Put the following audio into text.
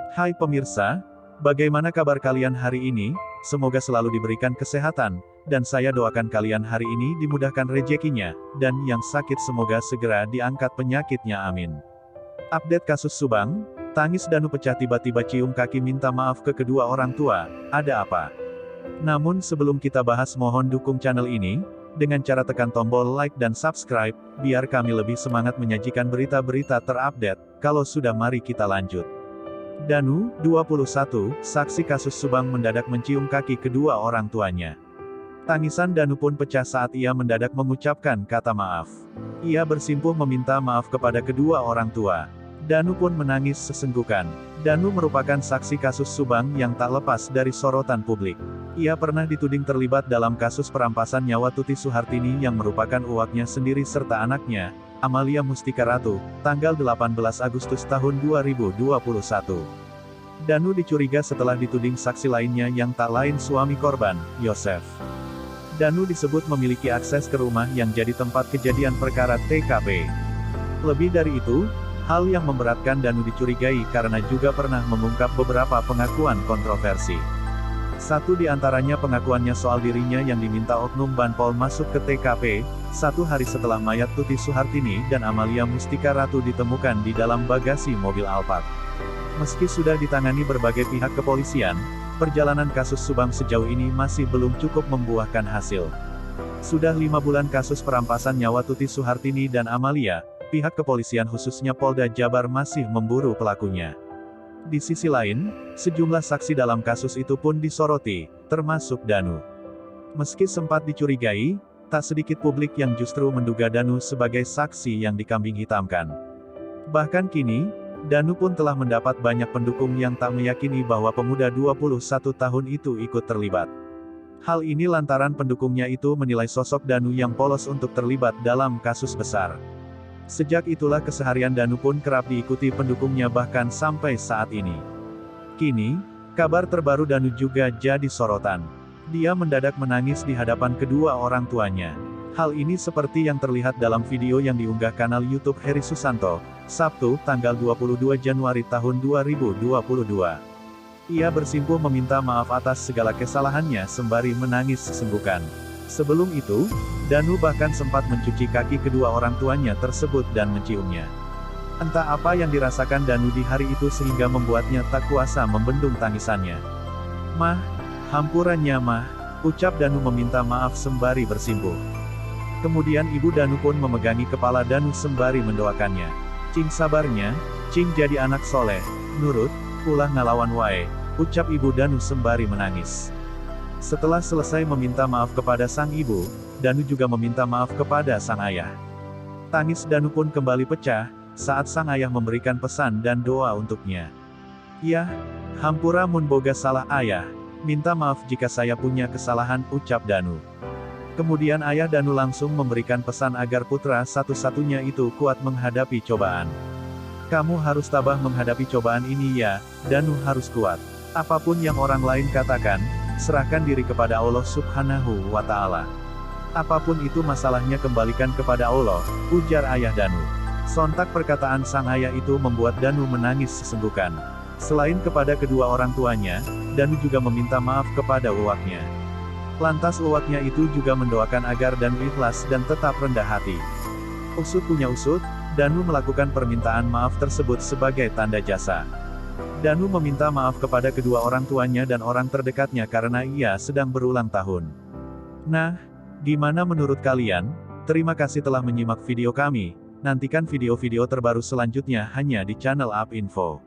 Hai pemirsa, bagaimana kabar kalian hari ini? Semoga selalu diberikan kesehatan, dan saya doakan kalian hari ini dimudahkan rezekinya, dan yang sakit semoga segera diangkat penyakitnya amin. Update kasus Subang, tangis Danu pecah tiba-tiba cium kaki minta maaf ke kedua orang tua, ada apa? Namun sebelum kita bahas mohon dukung channel ini, dengan cara tekan tombol like dan subscribe, biar kami lebih semangat menyajikan berita-berita terupdate. Kalau sudah mari kita lanjut. Danu, 21, saksi kasus Subang mendadak mencium kaki kedua orang tuanya. Tangisan Danu pun pecah saat ia mendadak mengucapkan kata maaf. Ia bersimpuh meminta maaf kepada kedua orang tua. Danu pun menangis sesenggukan. Danu merupakan saksi kasus Subang yang tak lepas dari sorotan publik. Ia pernah dituding terlibat dalam kasus perampasan nyawa Tuti Suhartini yang merupakan uaknya sendiri serta anaknya, Amalia Mustika Ratu, tanggal 18 Agustus tahun 2021. Danu dicuriga setelah dituding saksi lainnya yang tak lain suami korban, Yosef. Danu disebut memiliki akses ke rumah yang jadi tempat kejadian perkara TKP. Lebih dari itu, hal yang memberatkan Danu dicurigai karena juga pernah mengungkap beberapa pengakuan kontroversi. Satu di antaranya pengakuannya soal dirinya yang diminta oknum Banpol masuk ke TKP, satu hari setelah mayat Tuti Suhartini dan Amalia Mustika Ratu ditemukan di dalam bagasi mobil Alphard. Meski sudah ditangani berbagai pihak kepolisian, perjalanan kasus Subang sejauh ini masih belum cukup membuahkan hasil. Sudah 5 bulan kasus perampasan nyawa Tuti Suhartini dan Amalia, pihak kepolisian khususnya Polda Jabar masih memburu pelakunya. Di sisi lain, sejumlah saksi dalam kasus itu pun disoroti, termasuk Danu. Meski sempat dicurigai, tak sedikit publik yang justru menduga Danu sebagai saksi yang dikambing hitamkan. Bahkan kini, Danu pun telah mendapat banyak pendukung yang tak meyakini bahwa pemuda 21 tahun itu ikut terlibat. Hal ini lantaran pendukungnya itu menilai sosok Danu yang polos untuk terlibat dalam kasus besar. Sejak itulah keseharian Danu pun kerap diikuti pendukungnya bahkan sampai saat ini. Kini, kabar terbaru Danu juga jadi sorotan. Dia mendadak menangis di hadapan kedua orang tuanya. Hal ini seperti yang terlihat dalam video yang diunggah kanal YouTube Heri Susanto, Sabtu, tanggal 22 Januari tahun 2022. Ia bersimpuh meminta maaf atas segala kesalahannya sembari menangis sesenggukan. Sebelum itu, Danu bahkan sempat mencuci kaki kedua orang tuanya tersebut dan menciumnya. Entah apa yang dirasakan Danu di hari itu sehingga membuatnya tak kuasa membendung tangisannya. "Mah, hampurannya mah," ucap Danu meminta maaf sembari bersimpuh. Kemudian ibu Danu pun memegangi kepala Danu sembari mendoakannya. "Cing sabarnya, Cing jadi anak soleh, nurut, ulah ngalawan wae," ucap ibu Danu sembari menangis. Setelah selesai meminta maaf kepada sang ibu, Danu juga meminta maaf kepada sang ayah. Tangis Danu pun kembali pecah, saat sang ayah memberikan pesan dan doa untuknya. "Yah, hampura mun boga salah ayah, minta maaf jika saya punya kesalahan," ucap Danu. Kemudian ayah Danu langsung memberikan pesan agar putra satu-satunya itu kuat menghadapi cobaan. "Kamu harus tabah menghadapi cobaan ini ya, Danu harus kuat. Apapun yang orang lain katakan, serahkan diri kepada Allah Subhanahu wa Ta'ala. Apapun itu masalahnya kembalikan kepada Allah," ujar ayah Danu. Sontak perkataan sang ayah itu membuat Danu menangis sesenggukan. Selain kepada kedua orang tuanya, Danu juga meminta maaf kepada uwaknya. Lantas uwaknya itu juga mendoakan agar Danu ikhlas dan tetap rendah hati. Usut punya usut, Danu melakukan permintaan maaf tersebut sebagai tanda jasa. Danu meminta maaf kepada kedua orang tuanya dan orang terdekatnya karena ia sedang berulang tahun. Nah, gimana menurut kalian? Terima kasih telah menyimak video kami. Nantikan video-video terbaru selanjutnya hanya di channel UP Info.